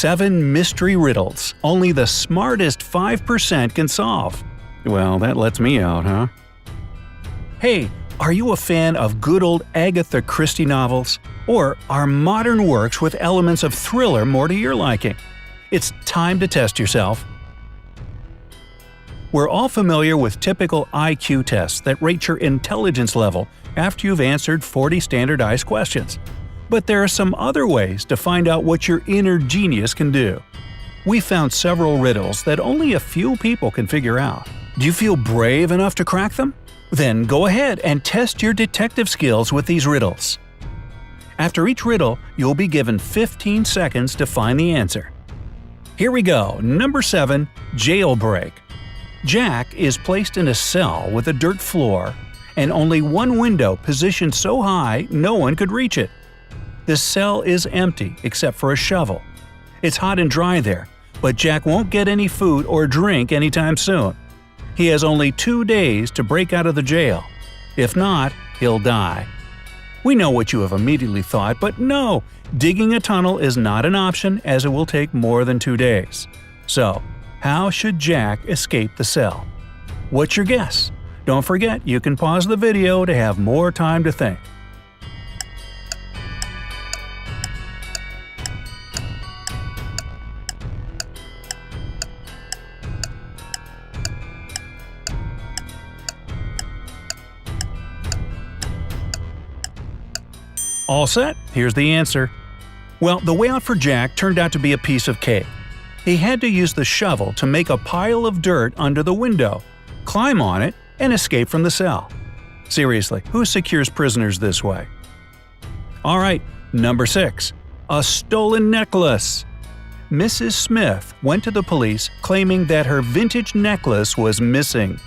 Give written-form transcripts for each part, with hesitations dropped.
7 mystery riddles only the smartest 5% can solve. Well, that lets me out, huh? Hey, are you a fan of good old Agatha Christie novels? Or are modern works with elements of thriller more to your liking? It's time to test yourself. We're all familiar with typical IQ tests that rate your intelligence level after you've answered 40 standardized questions. But there are some other ways to find out what your inner genius can do. We found several riddles that only a few people can figure out. Do you feel brave enough to crack them? Then go ahead and test your detective skills with these riddles. After each riddle, you'll be given 15 seconds to find the answer. Here we go. Number 7. Jailbreak. Jack is placed in a cell with a dirt floor and only one window positioned so high no one could reach it. The cell is empty except for a shovel. It's hot and dry there, but Jack won't get any food or drink anytime soon. He has only 2 days to break out of the jail. If not, he'll die. We know what you have immediately thought, but no, digging a tunnel is not an option as it will take more than 2 days. So, how should Jack escape the cell? What's your guess? Don't forget you can pause the video to have more time to think. All set? Here's the answer. Well, the way out for Jack turned out to be a piece of cake. He had to use the shovel to make a pile of dirt under the window, climb on it, and escape from the cell. Seriously, who secures prisoners this way? Alright, number 6. A stolen necklace. Mrs. Smith went to the police claiming that her vintage necklace was missing.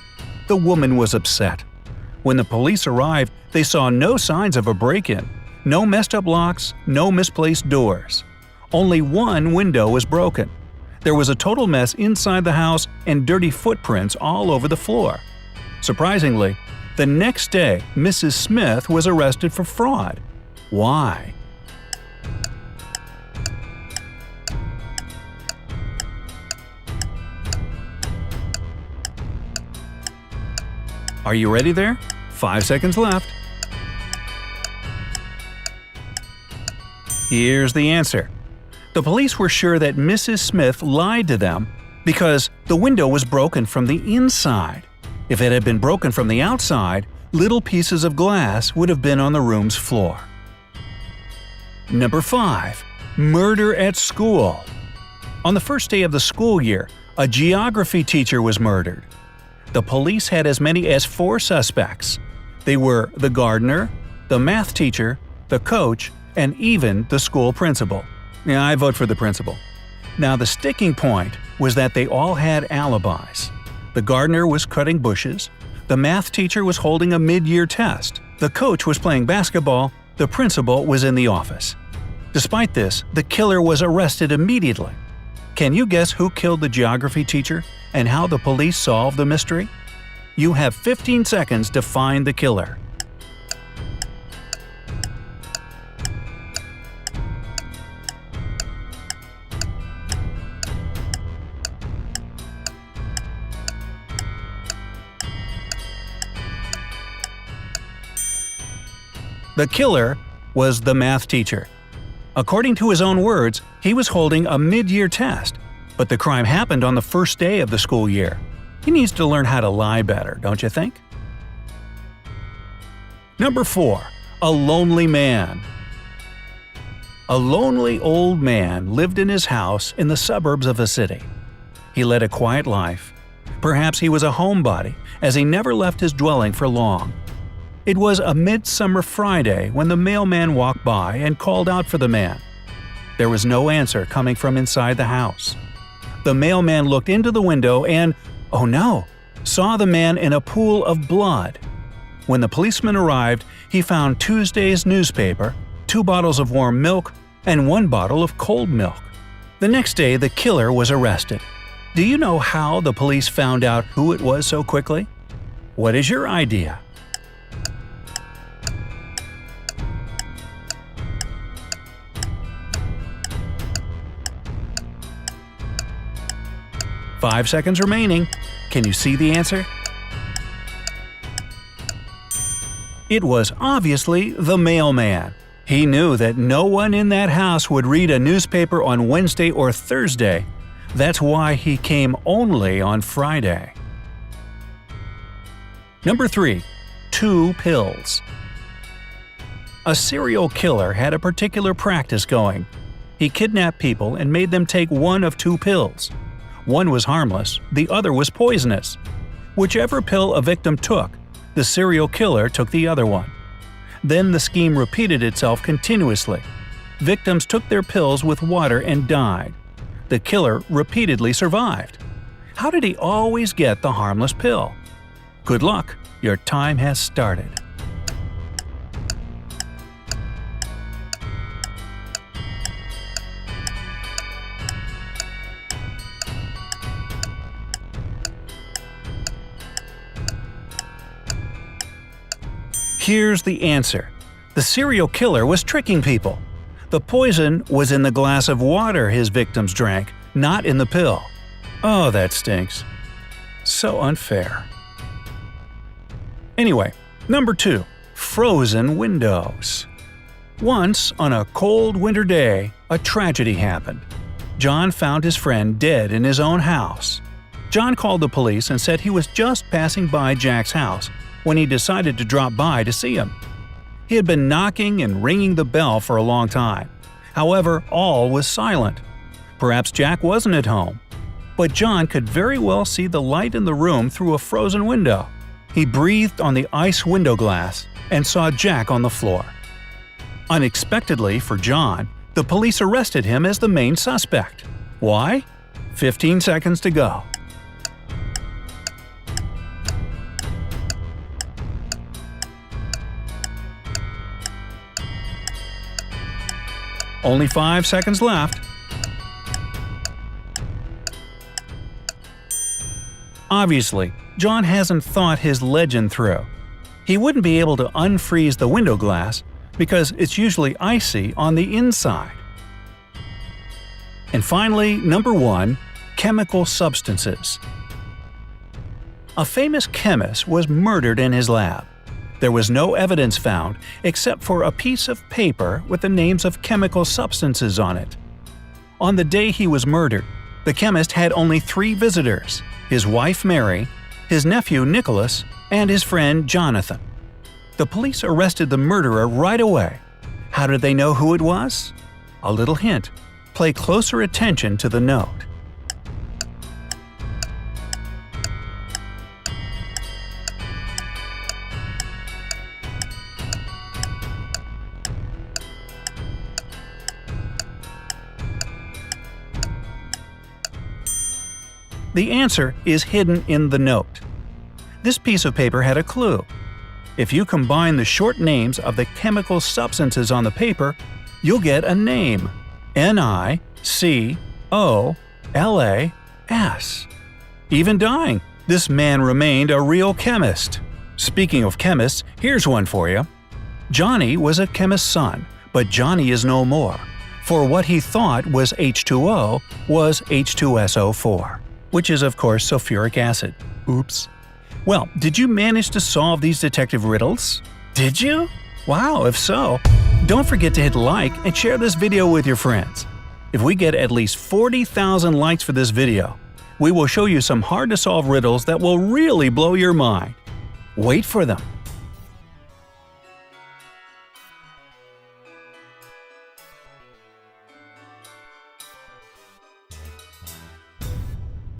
The woman was upset. When the police arrived, they saw no signs of a break-in. No messed up locks, no misplaced doors. Only one window was broken. There was a total mess inside the house and dirty footprints all over the floor. Surprisingly, the next day Mrs. Smith was arrested for fraud. Why? Are you ready there? 5 seconds left. Here's the answer. The police were sure that Mrs. Smith lied to them because the window was broken from the inside. If it had been broken from the outside, little pieces of glass would have been on the room's floor. Number 5. Murder at school. On the first day of the school year, a geography teacher was murdered. The police had as many as 4 suspects. They were the gardener, the math teacher, the coach, and even the school principal. Yeah, I vote for the principal. Now the sticking point was that they all had alibis. The gardener was cutting bushes, the math teacher was holding a mid-year test, the coach was playing basketball, the principal was in the office. Despite this, the killer was arrested immediately. Can you guess who killed the geography teacher and how the police solved the mystery? You have 15 seconds to find the killer. The killer was the math teacher. According to his own words, he was holding a mid-year test, but the crime happened on the first day of the school year. He needs to learn how to lie better, don't you think? Number 4. A lonely man. A lonely old man lived in his house in the suburbs of a city. He led a quiet life. Perhaps he was a homebody, as he never left his dwelling for long. It was a midsummer Friday when the mailman walked by and called out for the man. There was no answer coming from inside the house. The mailman looked into the window and, oh no, saw the man in a pool of blood. When the policeman arrived, he found Tuesday's newspaper, 2 bottles of warm milk, and 1 bottle of cold milk. The next day, the killer was arrested. Do you know how the police found out who it was so quickly? What is your idea? 5 seconds remaining. Can you see the answer? It was obviously the mailman. He knew that no one in that house would read a newspaper on Wednesday or Thursday. That's why he came only on Friday. Number 3. 2 pills. A serial killer had a particular practice going. He kidnapped people and made them take one of 2 pills. One was harmless, the other was poisonous. Whichever pill a victim took, the serial killer took the other one. Then the scheme repeated itself continuously. Victims took their pills with water and died. The killer repeatedly survived. How did he always get the harmless pill? Good luck, your time has started. Here's the answer. The serial killer was tricking people. The poison was in the glass of water his victims drank, not in the pill. Oh, that stinks. So unfair. Anyway, number 2. Frozen windows. Once, on a cold winter day, a tragedy happened. John found his friend dead in his own house. John called the police and said he was just passing by Jack's house when he decided to drop by to see him. He had been knocking and ringing the bell for a long time. However, all was silent. Perhaps Jack wasn't at home. But John could very well see the light in the room through a frozen window. He breathed on the ice window glass and saw Jack on the floor. Unexpectedly for John, the police arrested him as the main suspect. Why? 15 seconds to go. Only 5 seconds left. Obviously, John hasn't thought his legend through. He wouldn't be able to unfreeze the window glass because it's usually icy on the inside. And finally, number 1. Chemical substances. A famous chemist was murdered in his lab. There was no evidence found except for a piece of paper with the names of chemical substances on it. On the day he was murdered, the chemist had only 3 visitors: his wife Mary, his nephew Nicholas, and his friend Jonathan. The police arrested the murderer right away. How did they know who it was? A little hint. Pay closer attention to the note. The answer is hidden in the note. This piece of paper had a clue. If you combine the short names of the chemical substances on the paper, you'll get a name: Nicolas. Even dying, this man remained a real chemist. Speaking of chemists, here's one for you. Johnny was a chemist's son, but Johnny is no more, for what he thought was H2O was H2SO4. Which is of course sulfuric acid. Oops. Well, did you manage to solve these detective riddles? Did you? Wow, if so, don't forget to hit like and share this video with your friends. If we get at least 40,000 likes for this video, we will show you some hard-to-solve riddles that will really blow your mind. Wait for them.